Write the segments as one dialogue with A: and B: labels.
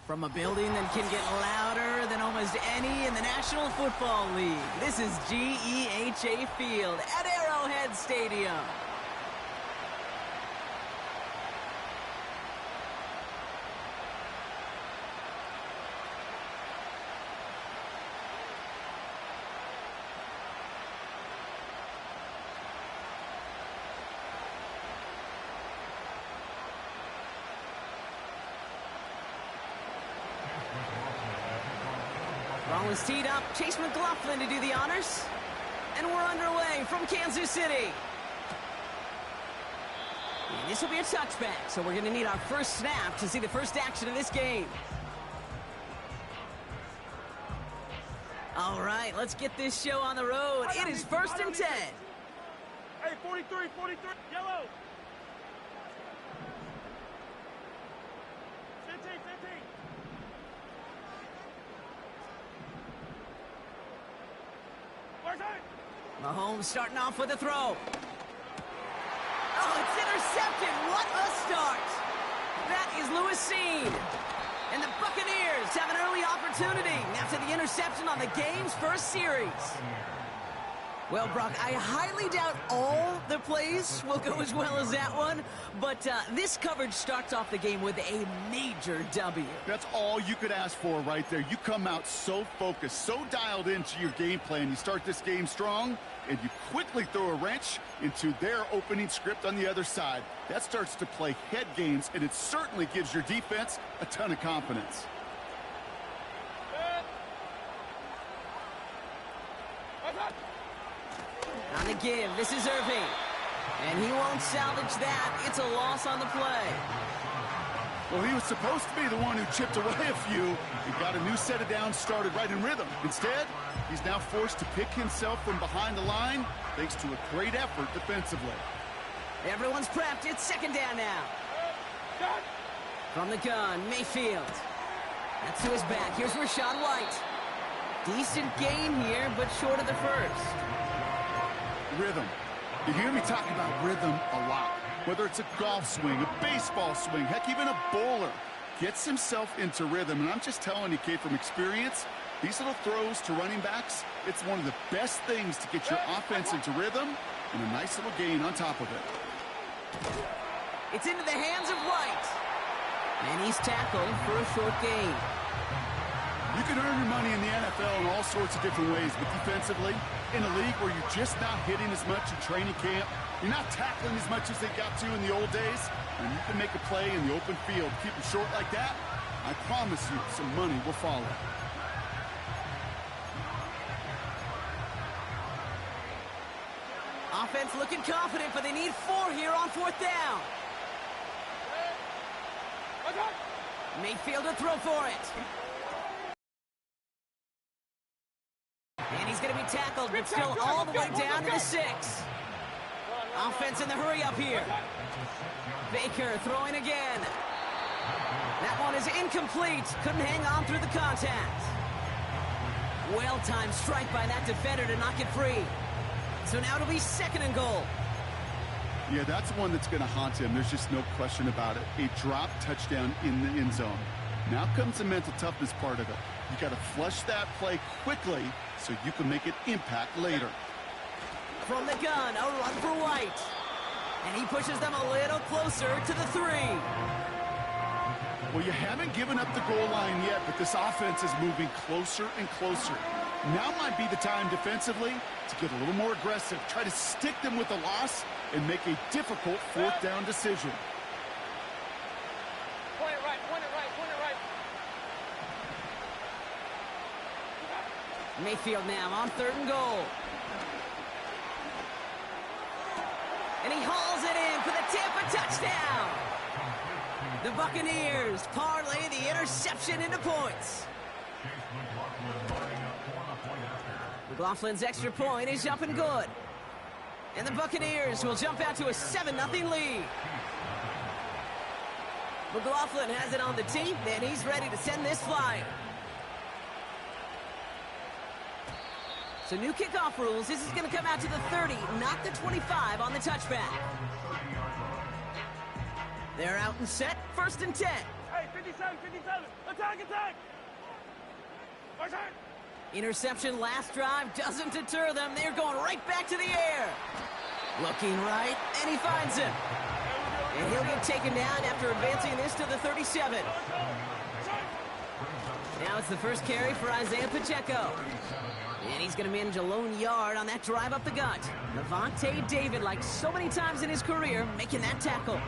A: From a building that can get louder than almost any in the National Football League, this is GEHA Field at Arrowhead Stadium. Ball is teed up. Chase McLaughlin to do the honors. And we're underway from Kansas City. And this will be a touchback, so we're going to need our first snap to see the first action of this game. All right, let's get this show on the road. It is 1st and 10.
B: Hey, 43, yellow. 15.
A: Mahomes starting off with a throw. Oh, it's intercepted. What a start. That is Lewis Seen. And the Buccaneers have an early opportunity after the interception on the game's first series. Well, Brock, I highly doubt all the plays will go as well as that one, but this coverage starts off the game with a major W.
C: That's all you could ask for right there. You come out so focused, so dialed into your game plan. You start this game strong, and you quickly throw a wrench into their opening script on the other side. That starts to play head games, and it certainly gives your defense a ton of confidence.
A: On the give, this is Irving. And he won't salvage that. It's a loss on the play.
C: Well, he was supposed to be the one who chipped away a few. He got a new set of downs started right in rhythm. Instead, he's now forced to pick himself from behind the line thanks to a great effort defensively.
A: Everyone's prepped. It's 2nd down now. From the gun, Mayfield. That's to his back. Here's Rachaad White. Decent gain here, but short of the first.
C: Rhythm. You hear me talk about rhythm a lot. Whether it's a golf swing, a baseball swing, heck, even a bowler gets himself into rhythm. And I'm just telling you, kid, from experience, these little throws to running backs, it's one of the best things to get your offense into rhythm and a nice little gain on top of it.
A: It's into the hands of White. And he's tackled for a short gain.
C: You can earn your money in the NFL in all sorts of different ways, but defensively, in a league where you're just not hitting as much in training camp, you're not tackling as much as they got to in the old days, and you can make a play in the open field. Keep it short like that, I promise you some money will follow.
A: Offense looking confident, but they need 4 here on 4th down. Mayfield to throw for it. And he's going to be tackled, but still all the way down to the 6. Offense in the hurry-up here. Baker throwing again. That one is incomplete. Couldn't hang on through the contact. Well-timed strike by that defender to knock it free. So now it'll be 2nd and goal.
C: Yeah, that's one that's going to haunt him. There's just no question about it. A drop touchdown in the end zone. Now comes the mental toughness part of it. You got to flush that play quickly so you can make an impact later.
A: From the gun, a run for White. And he pushes them a little closer to the 3.
C: Well, you haven't given up the goal line yet, but this offense is moving closer and closer. Now might be the time defensively to get a little more aggressive, try to stick them with a loss, and make a difficult fourth down decision.
B: Point it right, point it right, point it right.
A: Mayfield now on 3rd and goal. And he hauls it in for the Tampa touchdown. The Buccaneers parlay the interception into points. McLaughlin's extra point is up and good. And the Buccaneers will jump out to a 7-0 lead. McLaughlin has it on the tee, and he's ready to send this flying. So new kickoff rules. This is going to come out to the 30, not the 25 on the touchback. They're out and set. 1st and 10.
B: Hey, 57, 57. Attack, attack. Attack.
A: Interception last drive doesn't deter them. They're going right back to the air. Looking right, and he finds him. And he'll get taken down after advancing this to the 37. Now it's the first carry for Isaiah Pacheco. And he's going to manage a lone yard on that drive up the gut. Levante David, like so many times in his career, making that tackle.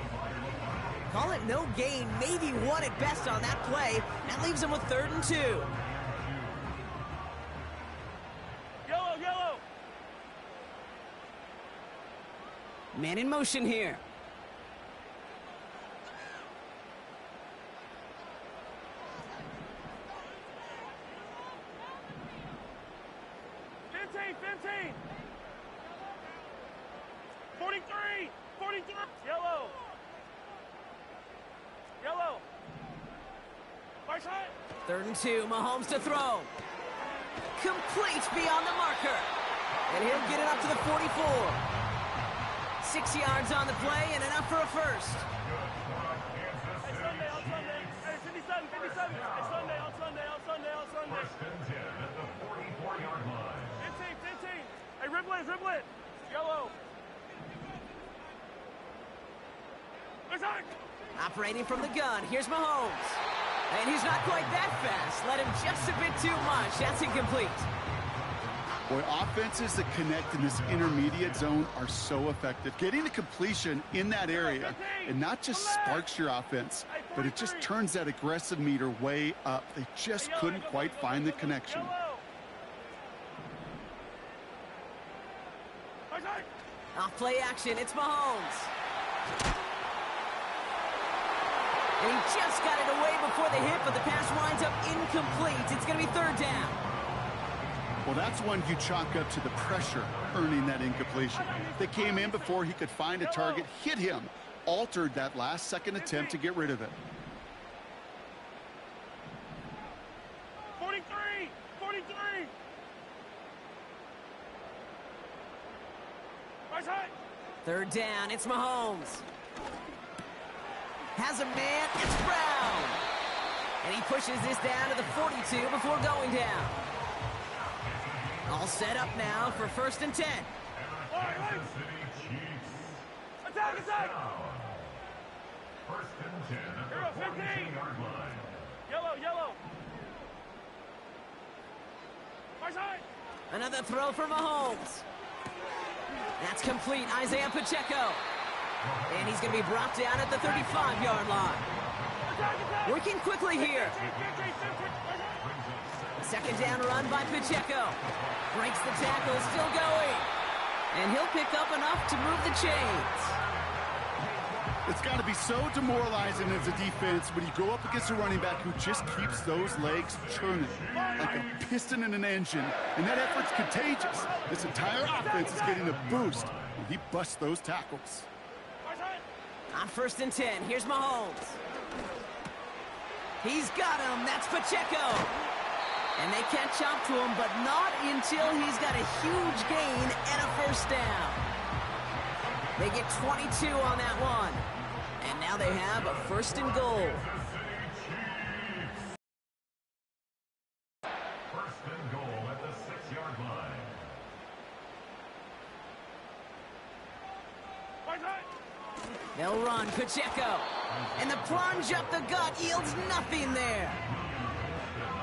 A: Call it no gain, maybe one at best on that play. That leaves him with 3rd and 2.
B: Yellow, yellow.
A: Man in motion here.
B: Fifteen. 43. 43. Yellow. Yellow. Right side.
A: 3rd and 2. Mahomes to throw. Complete beyond the marker. And he'll get it up to the 44. 6 yards on the play and enough for a first.
B: Hey, Sunday, on Sunday. Hey, 57, 57. Hey, Sunday, on Sunday, on Sunday, on Sunday. 15. Hey, ribble it. Yellow. Attack.
A: Operating from the gun, here's Mahomes. And he's not quite that fast. Let him just a bit too much. That's incomplete.
C: Boy, offenses that connect in this intermediate zone are so effective. Getting the completion in that area, and not just sparks your offense, but it just turns that aggressive meter way up. They just couldn't quite find the connection.
A: Off play action, it's Mahomes. And he just got it away before the hit, but the pass winds up incomplete. It's going to be 3rd down.
C: Well, that's one you chalk up to the pressure earning that incompletion. They came in before he could find a target, hit him, altered that last-second attempt to get rid of it.
B: 43.
A: 3rd down, it's Mahomes. Has a man, it's Brown. And he pushes this down to the 42 before going down. All set up now for 1st and 10.
B: Attack!
D: 1st and 10 at the 14-yard line.
B: Yellow. Right side.
A: Another throw for Mahomes. That's complete, Isaiah Pacheco. And he's going to be brought down at the 35-yard line. Working quickly here. 2nd down run by Pacheco. Breaks the tackle, still going. And he'll pick up enough to move the chains.
C: It's got to be so demoralizing as a defense when you go up against a running back who just keeps those legs churning like a piston in an engine. And that effort's contagious. This entire offense is getting a boost when he busts those tackles.
A: On 1st and 10, here's Mahomes. He's got him. That's Pacheco. And they can't chop to him, but not until he's got a huge gain and a 1st down. They get 22 on that one. And now they have a 1st and goal.
D: and goal at the 6-yard line.
A: They'll run, Pacheco. And the plunge up the gut yields nothing there.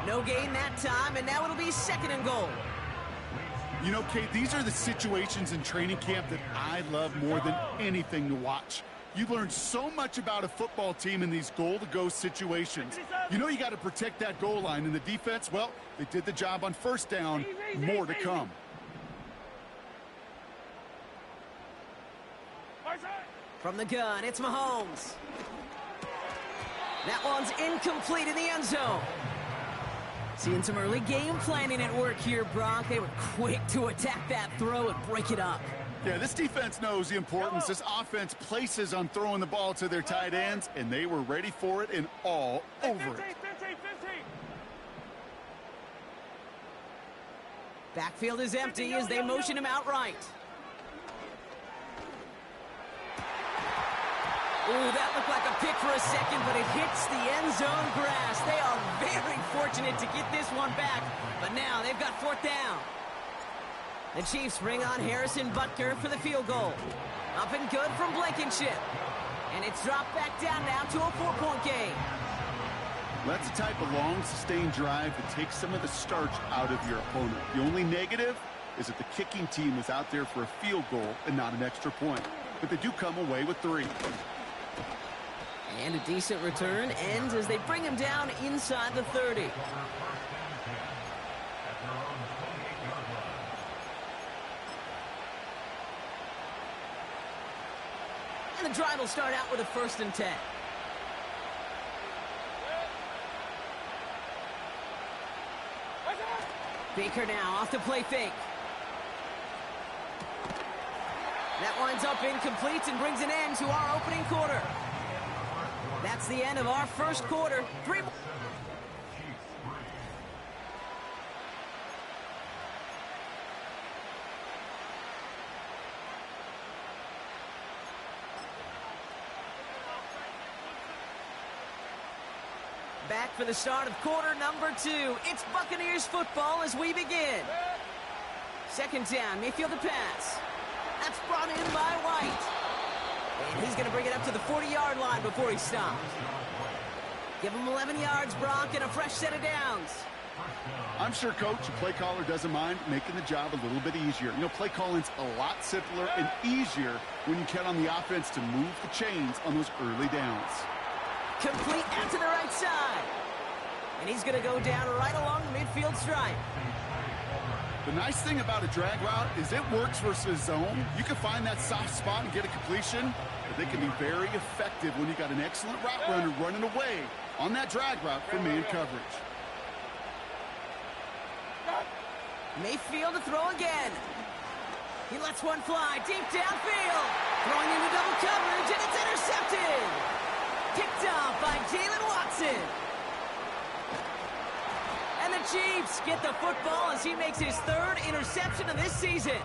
A: No gain that time, and now it'll be 2nd and goal.
C: You know, Kate, these are the situations in training camp that I love more than anything to watch. You learn so much about a football team in these goal-to-go situations. You know you got to protect that goal line, and the defense, well, they did the job on 1st down. More to come.
A: From the gun, it's Mahomes. That one's incomplete in the end zone. Seeing some early game planning at work here, Brock. They were quick to attack that throw and break it up.
C: Yeah, this defense knows the importance this offense places on throwing the ball to their tight ends, and they were ready for it and all over it.
B: 15.
A: Backfield is empty as they motion him out right. Ooh, that looked like a pick for a second, but it hits the end zone grass. They are very fortunate to get this one back, but now they've got 4th down. The Chiefs bring on Harrison Butker for the field goal. Up and good from Blankenship. And it's dropped back down now to a 4-point game.
C: That's the type of long, sustained drive that takes some of the starch out of your opponent. The only negative is that the kicking team is out there for a field goal and not an extra point. But they do come away with 3.
A: And a decent return ends as they bring him down inside the 30. And the drive will start out with a 1st and 10. Baker now off the play fake. That winds up incomplete and brings an end to our opening quarter. That's the end of our 1st quarter. 3 more. Back for the start of quarter number 2. It's Buccaneers football as we begin. 2nd down, Mayfield to pass. That's brought in by White. And he's going to bring it up to the 40-yard line before he stops. Give him 11 yards, Brock, and a fresh set of downs.
C: I'm sure, Coach, the play caller doesn't mind making the job a little bit easier. You know, play calling's a lot simpler and easier when you count on the offense to move the chains on those early downs.
A: Complete out to the right side. And he's going to go down right along the midfield stripe.
C: The nice thing about a drag route is it works versus zone. You can find that soft spot and get a completion, but they can be very effective when you got an excellent route runner running away on that drag route for man coverage.
A: Mayfield to throw again. He lets one fly deep downfield. Throwing into double coverage, and it's intercepted. Picked off by Jalen Watson. And the Chiefs get the football as he makes his 3rd interception of this season.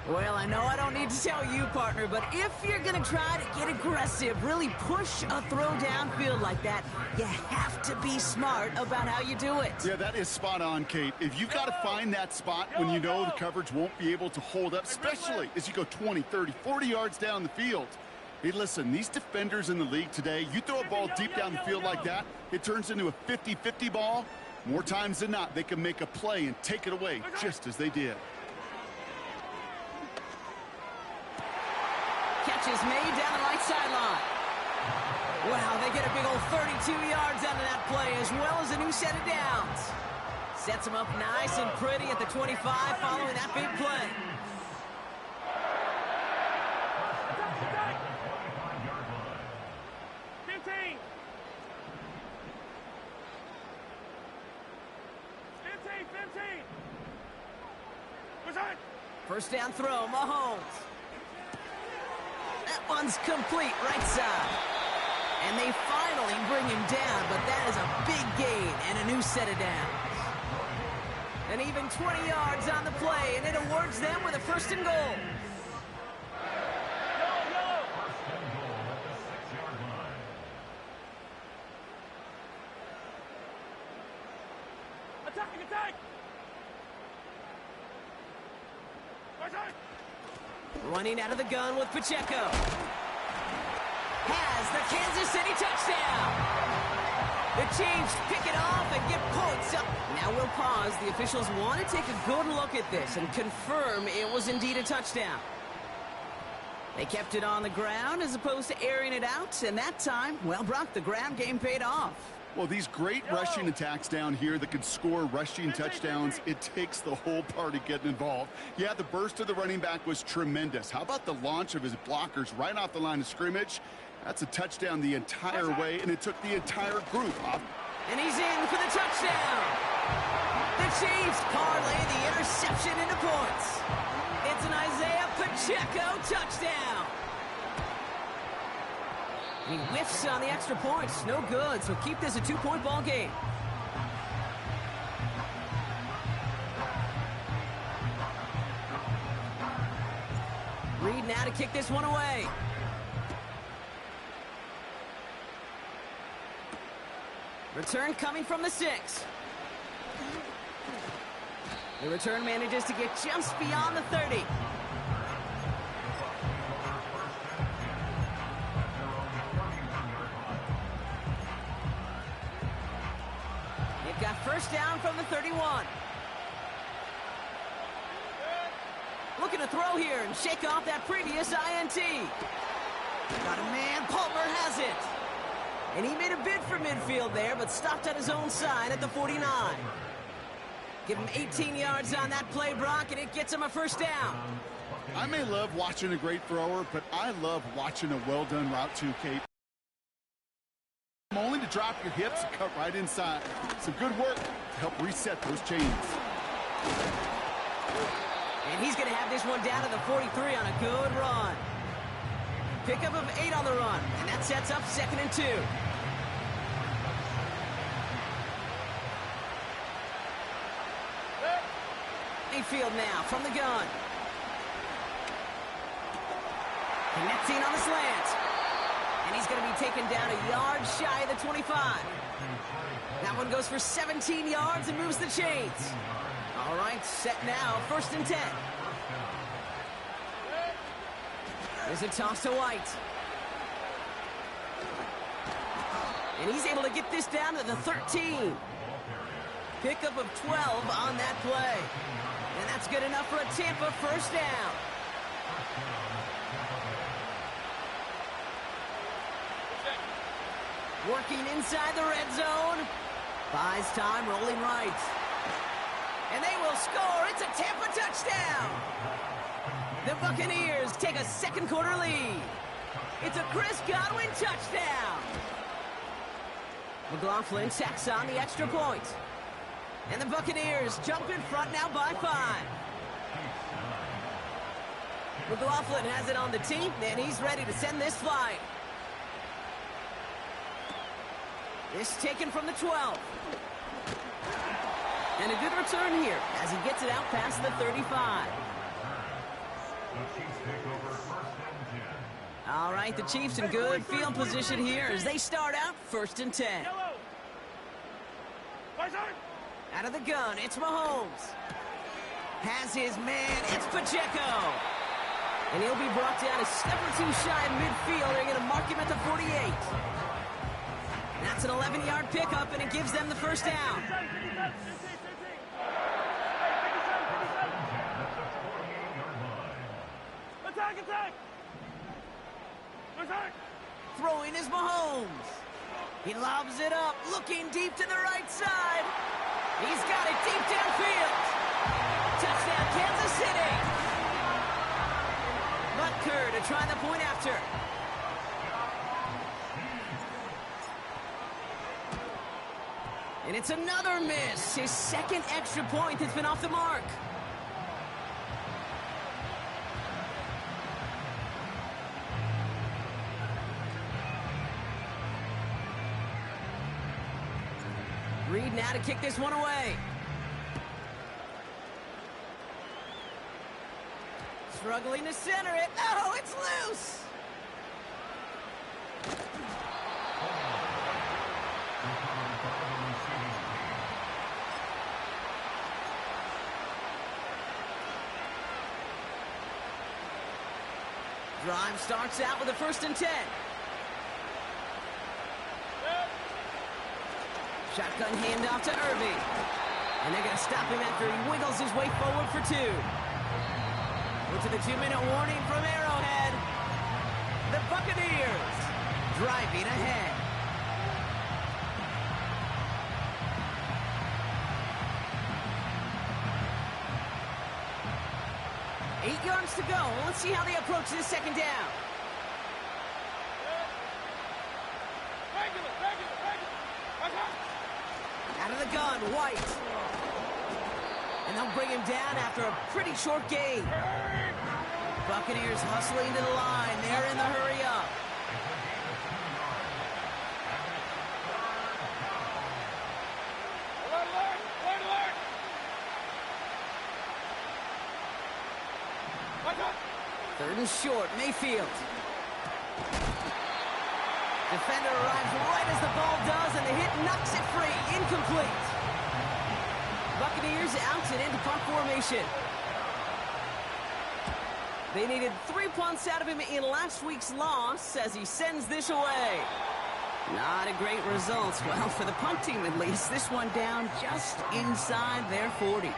A: Well, I know I don't need to tell you, partner, but if you're going to try to get aggressive, really push a throw downfield like that, you have to be smart about how you do it.
C: Yeah, that is spot on, Kate. If you've got to find that spot when you know the coverage won't be able to hold up, especially as you go 20, 30, 40 yards down the field. Hey, listen, these defenders in the league today, you throw a ball deep down the field like that, it turns into a 50-50 ball. More times than not, they can make a play and take it away, just as they did.
A: Catch is made down the right sideline. Wow, they get a big old 32 yards out of that play, as well as a new set of downs. Sets them up nice and pretty at the 25 following that big play. First down throw, Mahomes. That one's complete, right side. And they finally bring him down, but that is a big gain and a new set of downs. And even 20 yards on the play, and it awards them with a 1st and goal.
B: attack! Attack!
A: Running out of the gun with Pacheco. Has the Kansas City touchdown. The Chiefs pick it off and get points up. Now we'll pause. The officials want to take a good look at this and confirm it was indeed a touchdown. They kept it on the ground as opposed to airing it out, and that time, well, Brock, the ground game paid off.
C: Well, these great rushing attacks down here that could score rushing touchdowns, it takes the whole party getting involved. Yeah, the burst of the running back was tremendous. How about the launch of his blockers right off the line of scrimmage? That's a touchdown the entire way, and it took the entire group off.
A: And he's in for the touchdown. The Chiefs parlay the interception into points. It's an Isaiah Pacheco touchdown. He whiffs on the extra points. No good, so keep this a 2-point ball game. Reed now to kick this one away. Return coming from the 6. The return manages to get just beyond the 30. They've got first down from the 31. Looking to throw here and shake off that previous INT. Got a man, Palmer has it. And he made a bid for midfield there, but stopped at his own side at the 49. Give him 18 yards on that play, Brock, and it gets him a first down.
C: I may love watching a great thrower, but I love watching a well-done route too, Kate. Only to drop your hips and cut right inside. Some good work to help reset those chains.
A: And he's going to have this one down to the 43 on a good run. Pickup of 8 on the run, and that sets up 2nd and 2. Mayfield now from the gun. Connecting on the slant. And he's going to be taken down a yard shy of the 25. That one goes for 17 yards and moves the chains. All right, set now, 1st and 10. There's a toss to White. And he's able to get this down to the 13. Pickup of 12 on that play. And that's good enough for a Tampa first down. Working inside the red zone. Buys time, rolling right. And they will score. It's a Tampa touchdown. The Buccaneers take a 2nd quarter lead. It's a Chris Godwin touchdown. McLaughlin tacks on the extra point. And the Buccaneers jump in front now by 5. McLaughlin has it on the team, and he's ready to send this flying. This taken from the 12. And a good return here as he gets it out past the 35. All right, the Chiefs in good field position here as they start out 1st and 10. Out of the gun, it's Mahomes. Has his man, it's Pacheco. And he'll be brought down a step or 2 shy of midfield. They're going to mark him at the 48. That's an 11-yard pickup, and it gives them the first down.
B: Attack, attack! Attack!
A: Throwing is Mahomes. He lobs it up, looking deep to the right side. He's got it deep downfield. Touchdown, Kansas City. Butker to try the point after. And it's another miss. His 2nd extra point has been off the mark. Reed now to kick this one away. Struggling to center it. Oh, it's loose. Drive starts out with a 1st and 10. Shotgun handoff to Irving. And they're going to stop him after he wiggles his way forward for 2. We're to the 2-minute warning from Arrowhead. The Buccaneers driving ahead. 8 yards to go. Let's see how they approach this 2nd down. Out of the gun, White. And they'll bring him down after a pretty short gain. Buccaneers hustling to the line. They're in the hurry up. Third and short, Mayfield. Defender arrives right as the ball does, and the hit knocks it free. Incomplete. Buccaneers out and into punt formation. They needed 3 punts out of him in last week's loss as he sends this away. Not a great result. Well, for the punt team at least, this one down just inside their 40.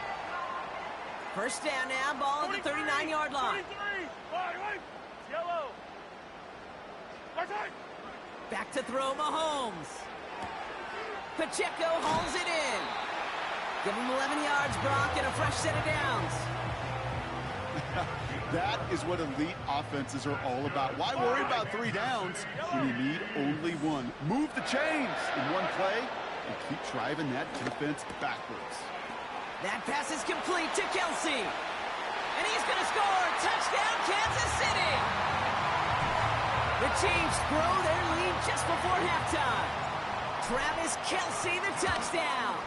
A: 1st down now, ball at the 39-yard line.
B: Yellow.
A: Back to throw, Mahomes. Pacheco hauls it in. Give him 11 yards, Brock, and a fresh set of downs.
C: That is what elite offenses are all about. Why worry about 3 downs when you need only 1? Move the chains in one play and keep driving that defense backwards.
A: That pass is complete to Kelsey. And he's going to score. Touchdown, Kansas City. The Chiefs grow their lead just before halftime. Travis Kelsey, the touchdown.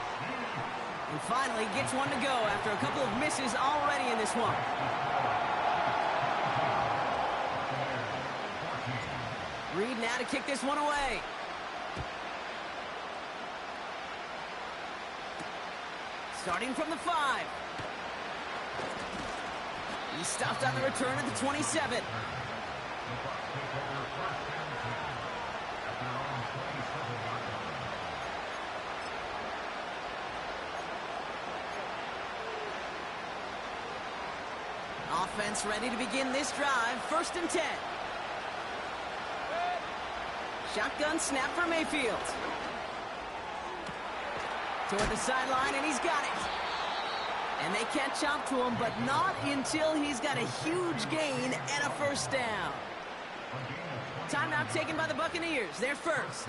A: And finally gets one to go after a couple of misses already in this one. Reed now to kick this one away. Starting from the 5. He stopped on the return at the 27. Offense ready to begin this drive. 1st and 10. Shotgun snap for Mayfield. Toward the sideline, and he's got it. And they catch up to him, but not until he's got a huge gain and a 1st down. Timeout taken by the Buccaneers. They're first.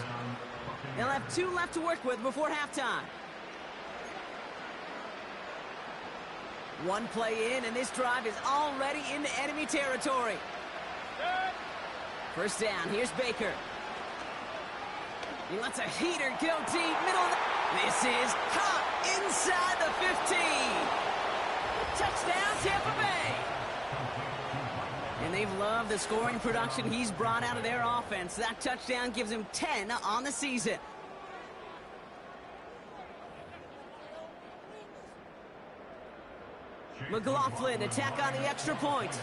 A: They'll have 2 left to work with before halftime. 1 play in, and this drive is already into enemy territory. 1st down. Here's Baker. He lets a heater go deep. Middle of the... This is caught inside the 15. Touchdown, Tampa Bay. And they've loved the scoring production he's brought out of their offense. That touchdown gives him 10 on the season. McLaughlin attack on the extra point.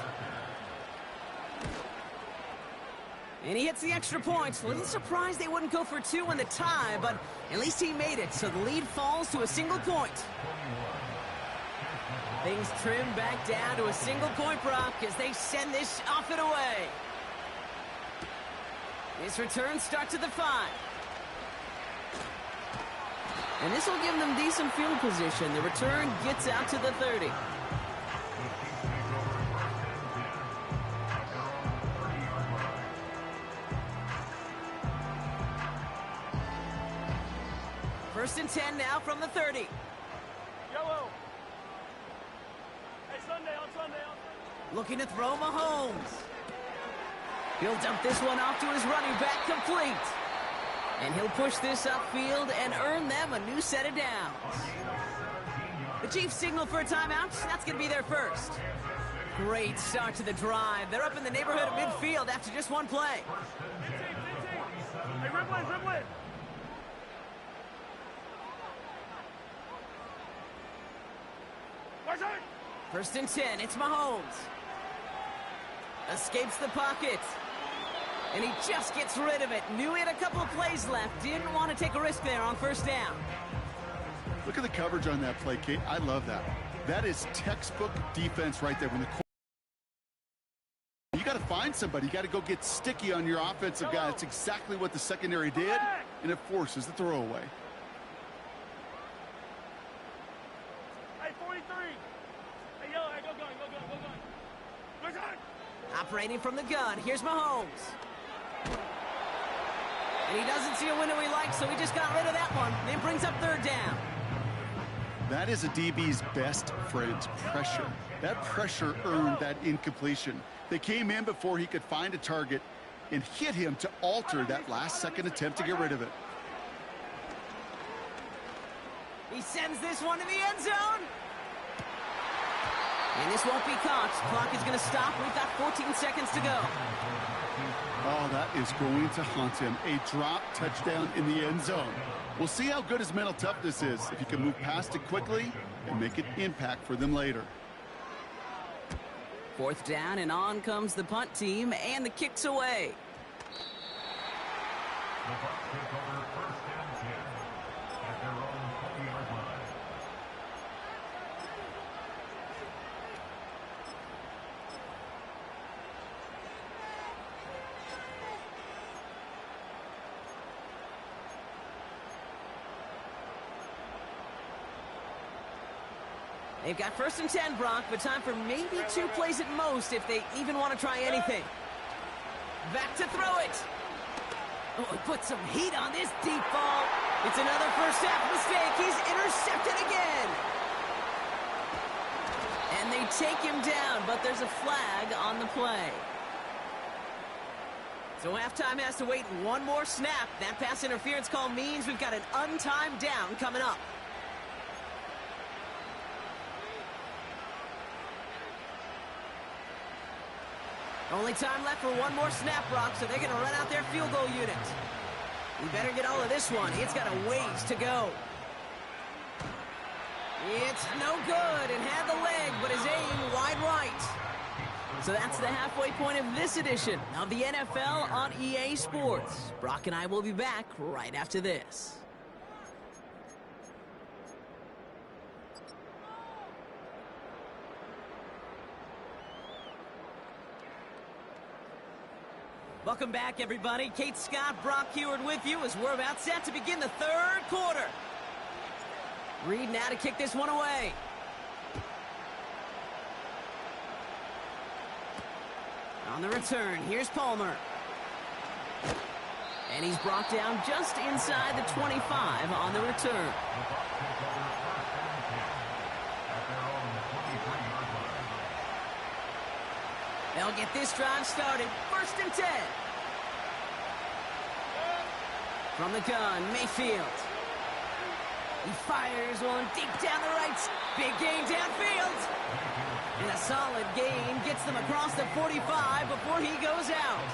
A: And he hits the extra point. A little surprised they wouldn't go for 2 in the tie, but at least he made it, so the lead falls to a single point. Things trim back down to a single point, Brock, as they send this off and away. This return starts at the 5. And this will give them decent field position. The return gets out to the 30. First and 10 now from the 30.
B: Yellow. Hey, Sunday, on Sunday.
A: Looking to throw Mahomes. He'll dump this one off to his running back, complete. And he'll push this upfield and earn them a new set of downs. The Chiefs signal for a timeout. That's going to be their first. Great start to the drive. They're up in the neighborhood of midfield after just 1 play.
B: 15. Hey, dribbling.
A: First and 10, it's Mahomes. Escapes the pocket. And he just gets rid of it. Knew he had a couple of plays left. Didn't want to take a risk there on first down.
C: Look at the coverage on that play, Kate. I love that. That is textbook defense right there. When you got to find somebody. You got to go get sticky on your offensive guy. That's exactly what the secondary did, and it forces the throwaway.
B: Hey, 43. Hey, yo, hey, go gun. Go gun.
A: Operating from the gun. Here's Mahomes. And he doesn't see a window he likes, so he just got rid of that one. Then brings up third down.
C: That is a DB's best friend, pressure. That pressure earned that incompletion. They came in before he could find a target and hit him to alter that last-second attempt to get rid of it.
A: He sends this one to the end zone. And this won't be caught. Clock is going to stop. We've got 14 seconds to go.
C: Oh, that is going to haunt him. A drop touchdown in the end zone. We'll see how good his mental toughness is, if he can move past it quickly and make an impact for them later.
A: Fourth down, and on comes the punt team, and the kick's away.
D: The Bucs take over first and 10 at their own 20-yard line.
A: They've got first and 10, Brock, but time for maybe 2 plays at most if they even want to try anything. Back to throw it. Oh, he put some heat on this deep ball. It's another first half mistake. He's intercepted again. And they take him down, but there's a flag on the play. So halftime has to wait one more snap. That pass interference call means we've got an untimed down coming up. Only time left for one more snap, Brock, so they're going to run out their field goal unit. We better get all of this one. It's got a ways to go. It's no good. It had the leg, but his aim wide right. So that's the halfway point of this edition of the NFL on EA Sports. Brock and I will be back right after this. Welcome back, everybody. Kate Scott, Brock Heward with you as we're about set to begin the third quarter. Reed now to kick this one away. On the return, here's Palmer. And he's brought down just inside the 25 on the return. They'll get this drive started. First and 10. From the gun, Mayfield. He fires one deep down the right. Big gain downfield. And a solid gain gets them across the 45 before he goes out.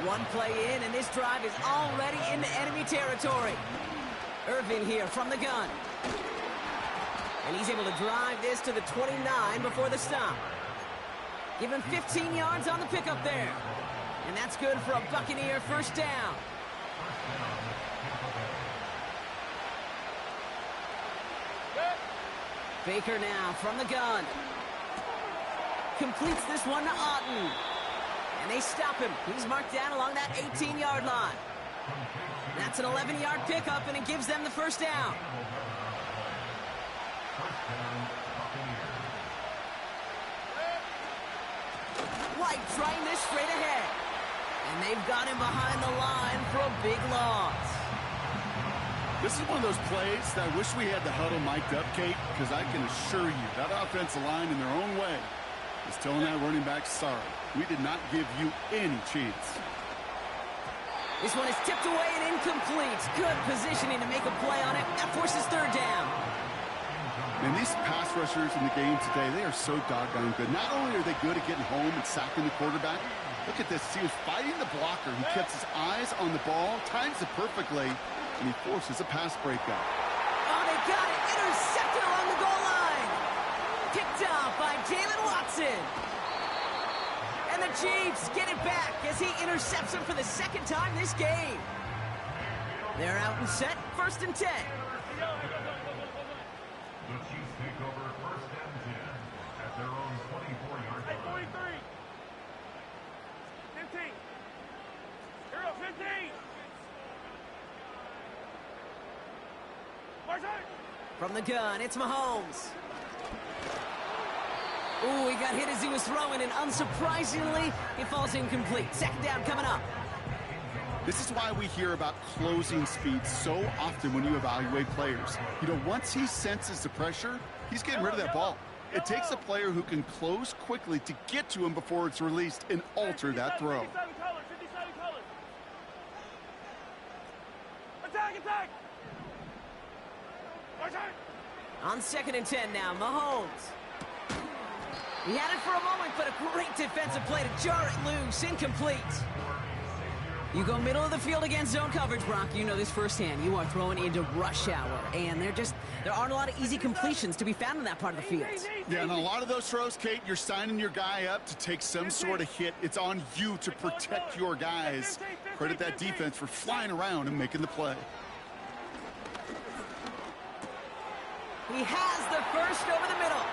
A: One play in, and this drive is already into enemy territory. Irvin here from the gun. And he's able to drive this to the 29 before the stop. Give him 15 yards on the pickup there. And that's good for a Buccaneer first down. Baker now from the gun. Completes this one to Otten. And they stop him. He's marked down along that 18-yard line. That's an 11-yard pickup, and it gives them the first down. White trying this straight ahead. And they've got him behind the line for a big loss.
C: This is one of those plays that I wish we had the huddle mic'd up, Kate, because I can assure you that offensive line in their own way is telling that running back, sorry, we did not give you any chance.
A: This one is tipped away and incomplete. Good positioning to make a play on it. That forces third down.
C: And these pass rushers in the game today, they are so doggone good. Not only are they good at getting home and sacking the quarterback, look at this. He was fighting the blocker. He kept his eyes on the ball, times it perfectly, and he forces a pass breakup.
A: Oh, they got it. Intercepted along the goal line. Picked off by Jalen Watson. the Chiefs get it back as he intercepts him for the second time this game. They're out and set, 1st and 10.
D: The Chiefs take over 1st and 10 at their own 24-yard line.
B: 43. 15. Here up, 15. March out.
A: From the gun, it's Mahomes. Ooh, he got hit as he was throwing, and unsurprisingly, it falls incomplete. 2nd down coming up.
C: This is why we hear about closing speed so often when you evaluate players. You know, once he senses the pressure, he's getting rid of that ball. It takes a player who can close quickly to get to him before it's released and alter that throw.
B: 57 colors, 57 colors. Attack, attack. March out.
A: On 2nd and 10 now, Mahomes. He had it for a moment, but a great defensive play to jar it loose. Incomplete. You go middle of the field against zone coverage, Brock. You know this firsthand. You are throwing into rush hour, and there aren't a lot of easy completions to be found in that part of the field.
C: Yeah, and a lot of those throws, Kate, you're signing your guy up to take some sort of hit. It's on you to protect your guys. Credit that defense for flying around and making the play.
A: He has the first over the middle.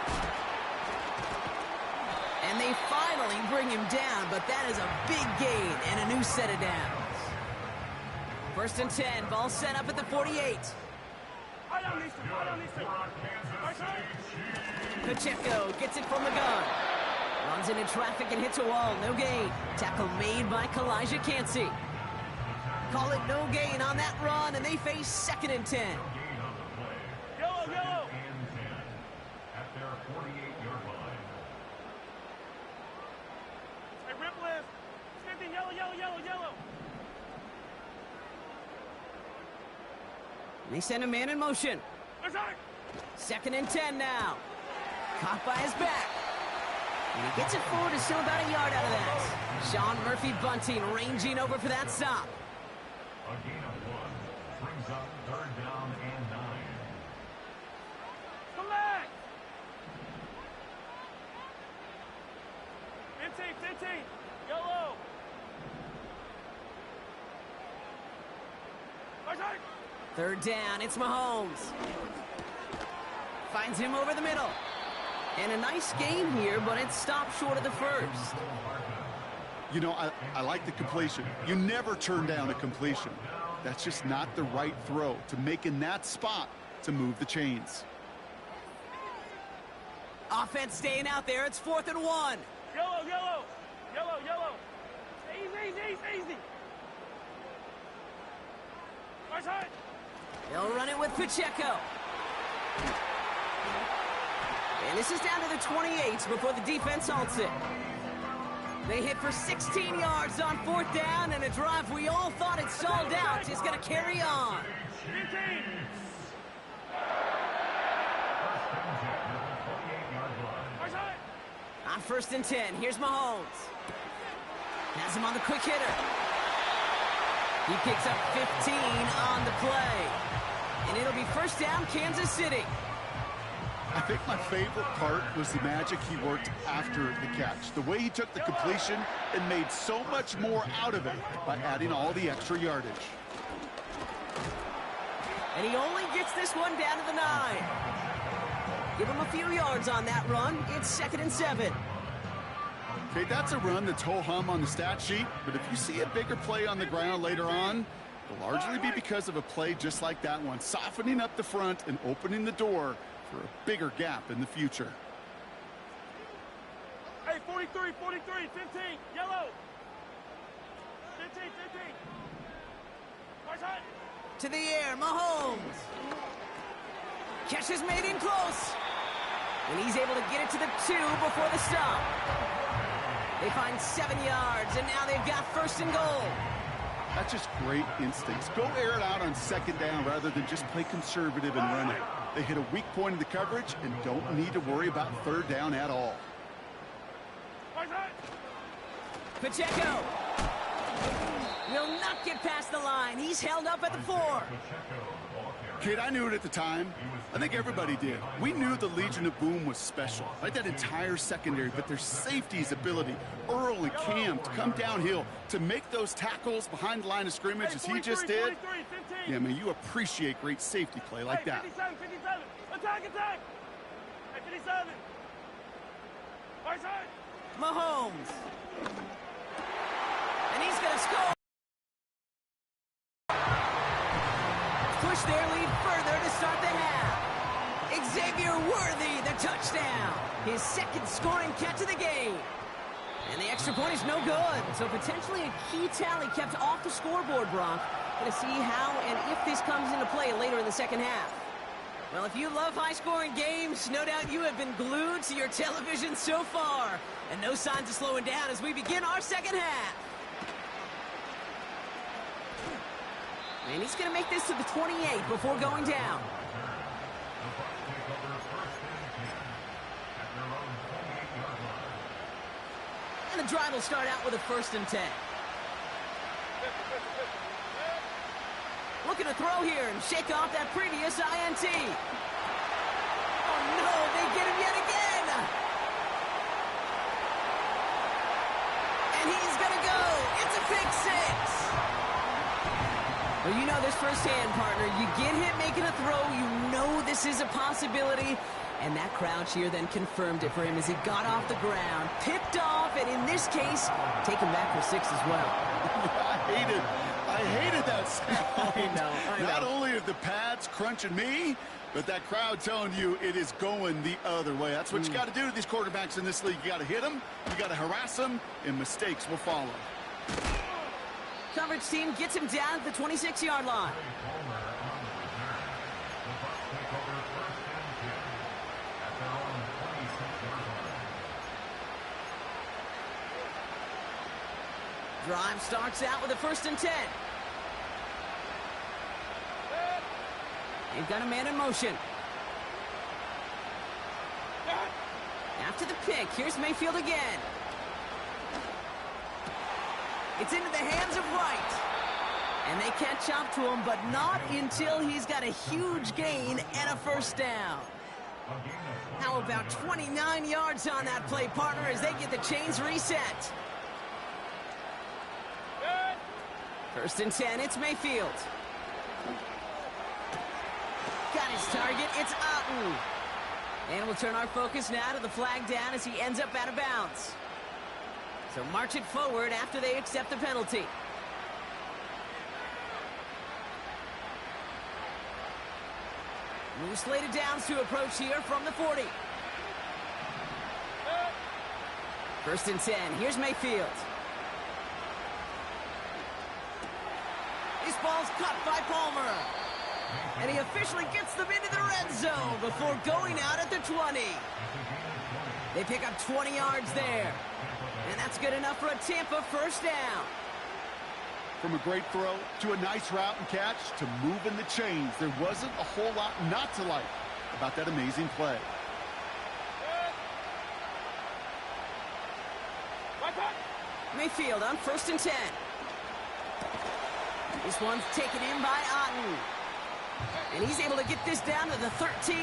A: And they finally bring him down, but that is a big gain and a new set of downs. 1st and 10, ball set up at the 48. Pacheco gets it from the gun. Runs into traffic and hits a wall, no gain. Tackle made by Kalijah Cansey. Call it no gain on that run, and they face 2nd and 10.
B: Yellow, yellow.
D: And 10 at their 48-yard line.
B: Hey, rip list. 50, yellow, yellow, yellow, yellow.
A: They send a man in motion.
B: March out.
A: 2nd and 10 now. Caught by his back. And he gets it forward to still about a yard out of that. Sean Murphy Bunting ranging over for that stop.
D: A gain of 1 brings up 3rd down and 9.
B: Come back. 15, 15. Yellow. March out.
A: 3rd down, it's Mahomes. Finds him over the middle. And a nice game here, but it stopped short of the first.
C: You know, I like the completion. You never turn down a completion. That's just not the right throw to make in that spot to move the chains.
A: Offense staying out there. It's 4th and 1.
B: Yellow, yellow. Yellow, yellow. Easy, easy, easy. March out.
A: They'll run it with Pacheco. And this is down to the 28 before the defense halts it. They hit for 16 yards on 4th down, and a drive we all thought had stalled out is going to carry on.
B: 15. March out.
A: On 1st and 10, here's Mahomes. Has him on the quick hitter. He picks up 15 on the play. And it'll be 1st down, Kansas City.
C: I think my favorite part was the magic he worked after the catch. The way he took the completion and made so much more out of it by adding all the extra yardage.
A: And he only gets this one down to the 9. Give him a few yards on that run. It's 2nd and 7.
C: Okay, that's a run that's ho-hum on the stat sheet, but if you see a bigger play on the ground later on, it'll largely be because of a play just like that one, softening up the front and opening the door for a bigger gap in the future.
B: Hey, 43, 43, 15, yellow. 15, 15. March out.
A: To the air, Mahomes. Catch is made in close. And he's able to get it to the 2 before the stop. They find 7 yards, and now they've got 1st and goal.
C: That's just great instincts. Go air it out on 2nd down rather than just play conservative and run it. They hit a weak point in the coverage and don't need to worry about 3rd down at all.
A: Pacheco will not get past the line. He's held up at the 4.
C: Kid, I knew it at the time. I think everybody did. We knew the Legion of Boom was special, like that entire secondary, but their safety's ability, Earl and Cam, to come downhill, to make those tackles behind the line of scrimmage as he just did. Yeah, man, you appreciate great safety play like that.
B: 57, 57. Attack, attack. Hey, 57. Right side.
A: Mahomes. And he's going to score. Push their lead further to start the half. Xavier Worthy, the touchdown. His second scoring catch of the game. And the extra point is no good. So potentially a key tally kept off the scoreboard, Brock. Going to see how and if this comes into play later in the second half. Well, if you love high-scoring games, no doubt you have been glued to your television so far. And no signs of slowing down as we begin our second half. And he's going to make this to the 28 before going down. And the drive will start out with a 1st and 10. Looking to throw here and shake off that previous INT. Oh, no, they get him yet again. And he's going to go. It's a pick 6. Well, you know this firsthand, partner. You get hit making a throw, you know this is a possibility. And that crowd cheer then confirmed it for him as he got off the ground, picked off, and in this case, taken back for 6 as well.
C: I hated that sound.
A: I know.
C: Not only are the pads crunching me, but that crowd telling you it is going the other way. That's what you got to do to these quarterbacks in this league. You got to hit them, you got to harass them, and mistakes will follow.
A: Coverage team gets him down at the 26-yard line. Drive starts out with a 1st and 10. They've got a man in motion. After the pick, here's Mayfield again. It's into the hands of Wright. And they catch up to him, but not until he's got a huge gain and a 1st down. How about 29 yards on that play, partner, as they get the chains reset. 1st and 10, it's Mayfield. Got his target, it's Otten. And we'll turn our focus now to the flag down as he ends up out of bounds. So march it forward after they accept the penalty. New slated downs to approach here from the 40. 1st and 10, here's Mayfield. This ball's caught by Palmer. And he officially gets them into the red zone before going out at the 20. They pick up 20 yards there. And that's good enough for a Tampa 1st down.
C: From a great throw to a nice route and catch to moving the chains, there wasn't a whole lot not to like about that amazing play.
A: Mayfield on 1st and 10. This one's taken in by Otten. And he's able to get this down to the 13.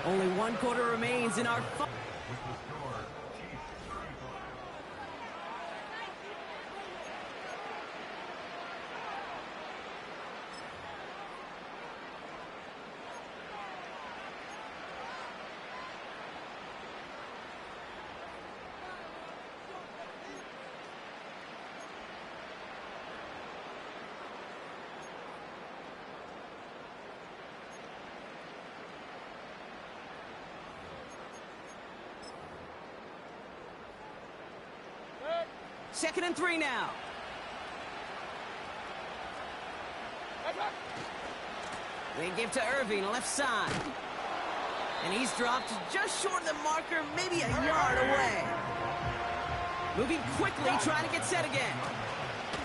A: Only 1 quarter remains in our fight. Second and 3 now. They give to Irving, left side. And he's dropped just short of the marker, maybe a yard away. Moving quickly, trying to get set again.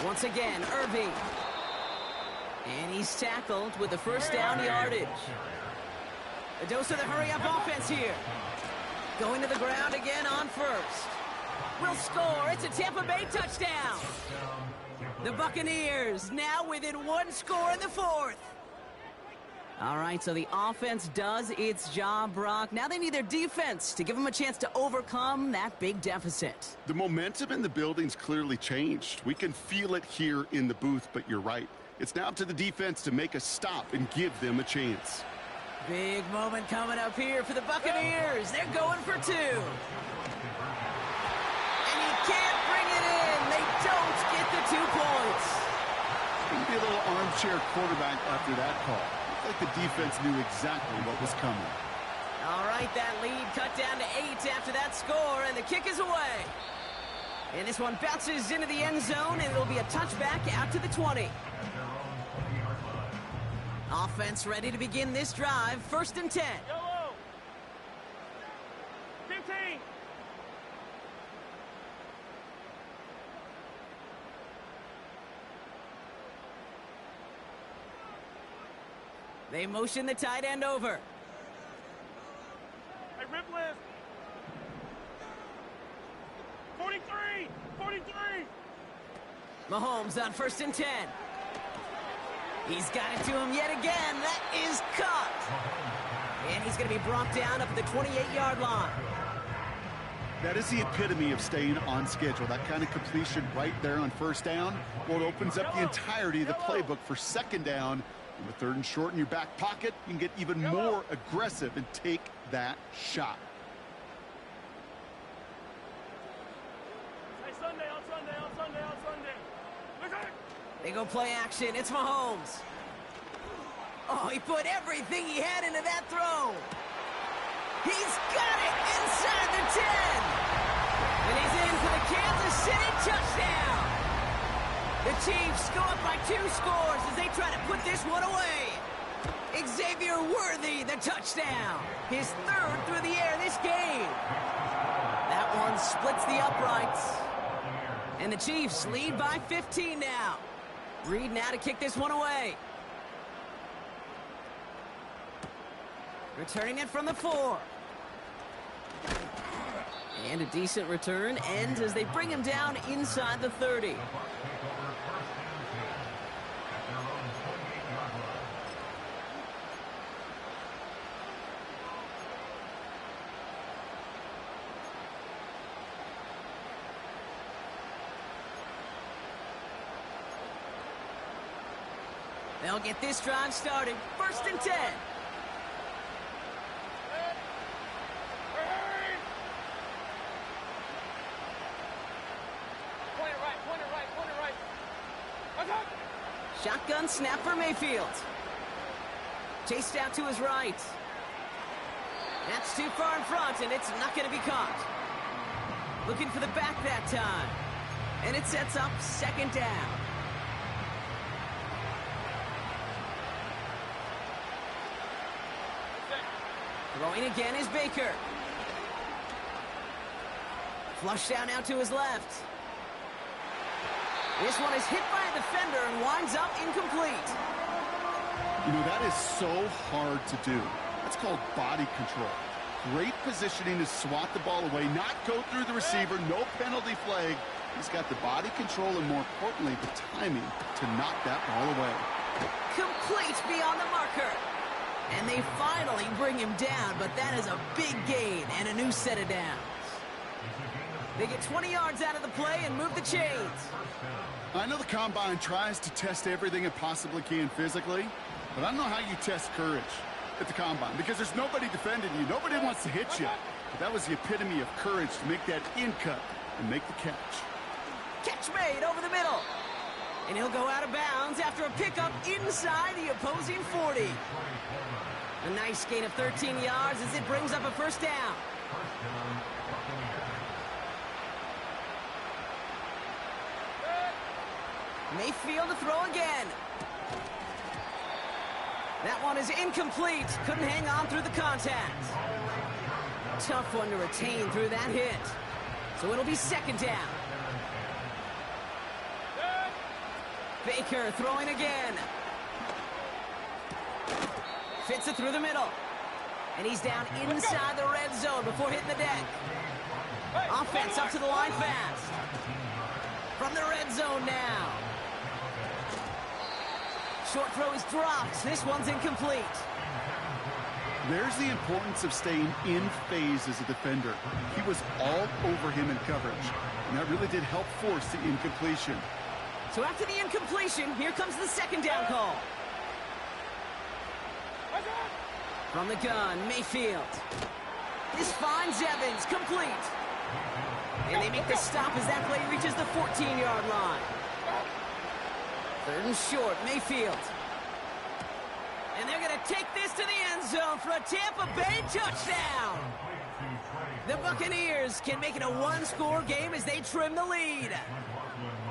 A: Once again, Irving. And he's tackled with the 1st down yardage. A dose of the hurry-up offense here. Going to the ground again on 1st. Will score. It's a Tampa Bay touchdown. The Buccaneers now within 1 score in the 4th. All right, so the offense does its job, Brock. Now they need their defense to give them a chance to overcome that big deficit.
C: The momentum in the building's clearly changed. We can feel it here in the booth, but you're right. It's now up to the defense to make a stop and give them a chance.
A: Big moment coming up here for the Buccaneers. They're going for two. And he can't bring it in. They don't get the 2 points.
C: Going to be a little armchair quarterback after that call. Looked like the defense knew exactly what was coming.
A: All right, that lead cut down to 8 after that score, and the kick is away. And this one bounces into the end zone, and it'll be a touchback out to the 20. Offense ready to begin this drive. 1st and 10.
B: Yellow. 15.
A: They motion the tight end over.
B: Hey, rip list. 43. 43.
A: Mahomes on 1st and 10. He's got it to him yet again. That is caught. And he's going to be brought down up at the 28-yard line.
C: That is the epitome of staying on schedule. That kind of completion right there on 1st down. Well, it opens up the entirety of the playbook for 2nd down. And with 3rd and short in your back pocket, you can get even more aggressive and take that shot.
B: Hey, Sunday, on Sunday, on Sunday, on Sunday. Listen.
A: They go play action. It's Mahomes. Oh, he put everything he had into that throw. He's got it inside the 10. And he's in for the Kansas City touchdown. The Chiefs go up by 2 scores as they try to put this one away. Xavier Worthy, the touchdown. His 3rd through the air this game. That one splits the uprights. And the Chiefs lead by 15 now. Reed now to kick this one away. Returning it from the 4. And a decent return ends as they bring him down inside the 30. They'll get this drive started. 1st and 10. Shotgun snap for Mayfield. Chased out to his right. That's too far in front, and it's not going to be caught. Looking for the back that time. And it sets up 2nd down. Throwing again is Baker. Flushed out now to his left. This one is hit by a defender and winds up incomplete.
C: You know, that is so hard to do. That's called body control. Great positioning to swat the ball away, not go through the receiver, no penalty flag. He's got the body control and, more importantly, the timing to knock that ball away.
A: Complete beyond the marker. And they finally bring him down, but that is a big gain and a new set of downs. They get 20 yards out of the play and move the chains.
C: I know the Combine tries to test everything it possibly can physically, but I don't know how you test courage at the Combine because there's nobody defending you. Nobody wants to hit you. But that was the epitome of courage to make that in cut and make the catch.
A: Catch made over the middle. And he'll go out of bounds after a pickup inside the opposing 40. A nice gain of 13 yards as it brings up a 1st down. Mayfield to throw again. That one is incomplete. Couldn't hang on through the contact. Tough one to retain through that hit. So it'll be 2nd down. Baker throwing again. Fits it through the middle. And he's down inside the red zone before hitting the deck. Offense up to the line fast. From the red zone now. Short throw is dropped. This one's incomplete.
C: There's the importance of staying in phase as a defender. He was all over him in coverage, and that really did help force the incompletion.
A: So after the incompletion, here comes the second down call. From the gun, Mayfield. This finds Evans, complete. And they make the stop as that play reaches the 14-yard line. Third and short, Mayfield. And they're going to take this to the end zone for a Tampa Bay touchdown. The Buccaneers can make it a one-score game as they trim the lead.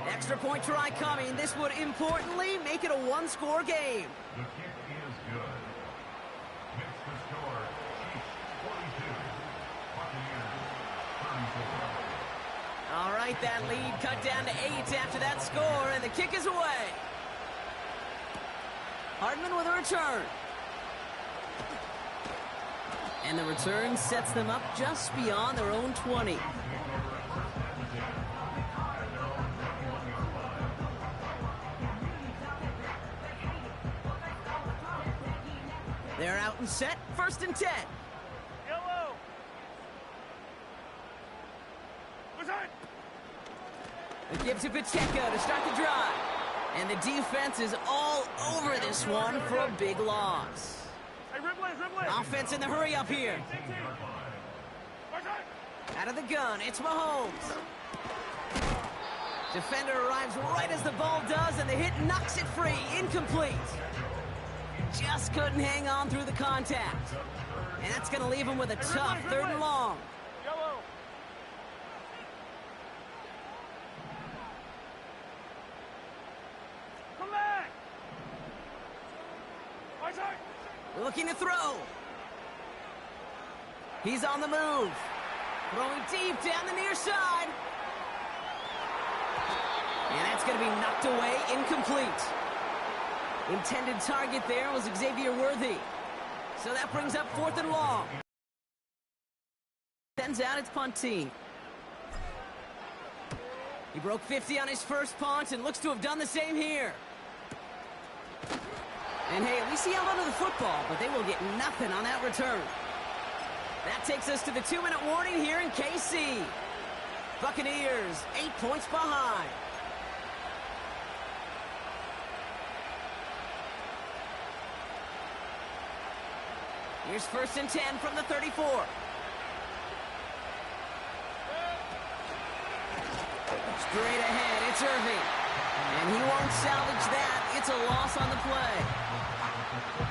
A: Extra point try coming. This would importantly make it a one-score game.
D: The kick is good. Makes the score Chiefs 42, Buccaneers 34.
A: All right, that lead cut down to 8 after that score, and the kick is away. Hardman with a return. And the return sets them up just beyond their own 20. They're out and set, 1st and 10.
B: Yellow.
A: The give to Pacheco to start the drive. And the defense is all over this one for a big loss.
B: Hey, Ripley.
A: Offense in the hurry up here. Out of the gun, it's Mahomes. Defender arrives right as the ball does, and the hit knocks it free. Incomplete. Just couldn't hang on through the contact. And that's going to leave him with a tough 3rd and long.
B: Yellow. Come back.
A: Looking to throw. He's on the move. Throwing deep down the near side. And that's going to be knocked away, incomplete. Intended target there was Xavier Worthy. So that brings up 4th and long. Sends out its punt team. He broke 50 on his first punt and looks to have done the same here. And hey, at least he held onto the football, but they will get nothing on that return. That takes us to the 2-minute warning here in KC. Buccaneers, 8 points behind. Here's 1st and 10 from the 34. Straight ahead, it's Irving. And he won't salvage that. It's a loss on the play.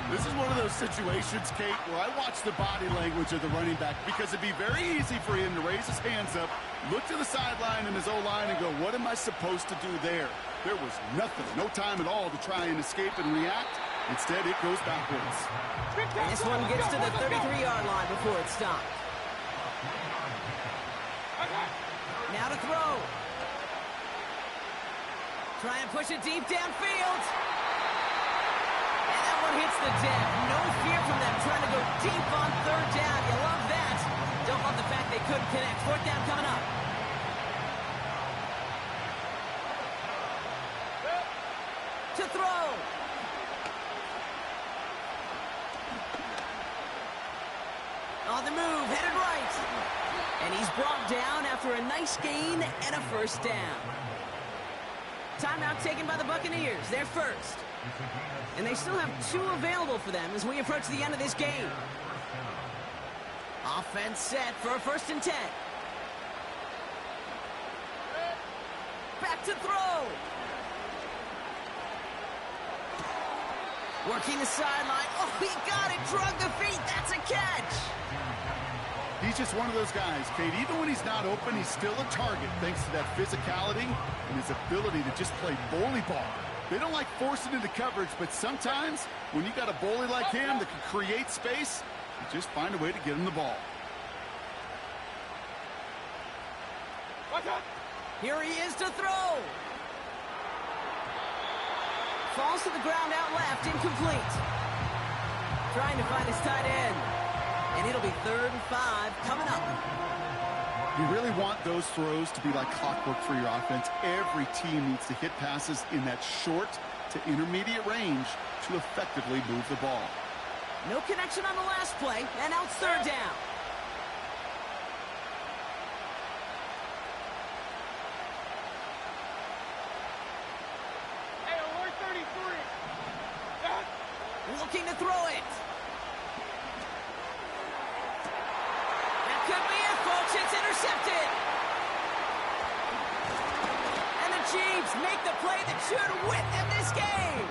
C: This is one of those situations, Kate, where I watch the body language of the running back because it'd be very easy for him to raise his hands up, look to the sideline in his O-line and go, what am I supposed to do there? There was nothing, no time at all to try and escape and react. Instead, it goes backwards.
A: And this one gets to the 33-yard line before it's stopped. Now to throw. Try and push it deep downfield. And that one hits the deck. No fear from them trying to go deep on 3rd down. You love that. Don't love the fact they couldn't connect. 4th down coming up. To throw. On the move, headed right. And he's brought down after a nice gain and a 1st down. Timeout taken by the Buccaneers. They're first. And they still have 2 available for them as we approach the end of this game. Offense set for a 1st and 10. Back to throw. Working the sideline. Oh, he got it. Drug the feet. That's a catch.
C: He's just one of those guys, Kate. Even when he's not open, he's still a target thanks to that physicality and his ability to just play bully ball. They don't like forcing into coverage, but sometimes when you got a bully like him that can create space, you just find a way to get him the ball.
A: Here he is to throw. Falls to the ground out left, incomplete. Trying to find his tight end. And it'll be 3rd and 5 coming up.
C: You really want those throws to be like clockwork for your offense. Every team needs to hit passes in that short to intermediate range to effectively move the ball.
A: No connection on the last play, and now it's third down.
B: Hey, alert 33.
A: Looking to throw it. That could be it, folks. It's intercepted. And the Chiefs make the play that should win them this game.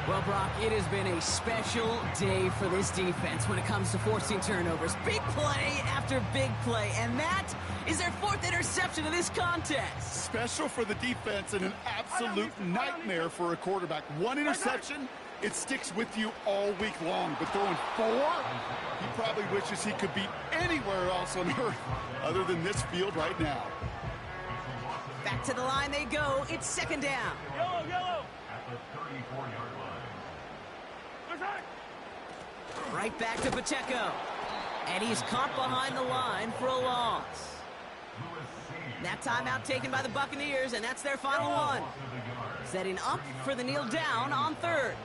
A: Well, Brock, it has been a special day for this defense when it comes to forcing turnovers. Big play after big play, and that is their fourth interception of this contest.
C: Special for the defense and an absolute nightmare for a quarterback. One interception, it sticks with you all week long. But throwing 4, he probably wishes he could be anywhere else on earth other than this field right now.
A: Back to the line they go. It's second down.
B: Yellow, yellow.
D: At the 34-yard line.
A: Right back to Pacheco. And he's caught behind the line for a loss. That timeout taken by the Buccaneers, and that's their final one. Setting up for the kneel down on third.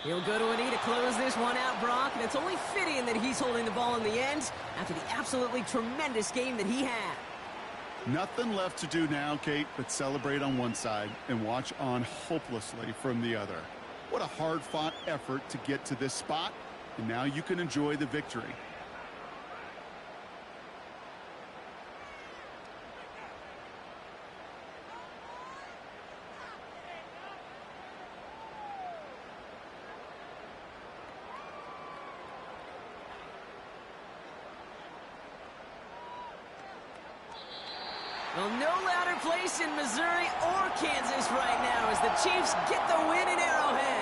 A: He'll go to a knee to close this one out, Brock, and it's only fitting that he's holding the ball in the end after the absolutely tremendous game that he had.
C: Nothing left to do now, Kate, but celebrate on one side and watch on hopelessly from the other. What a hard-fought effort to get to this spot, and now you can enjoy the victory.
A: Well, no louder place in Missouri or Kansas right now as the Chiefs get the win in Arrowhead.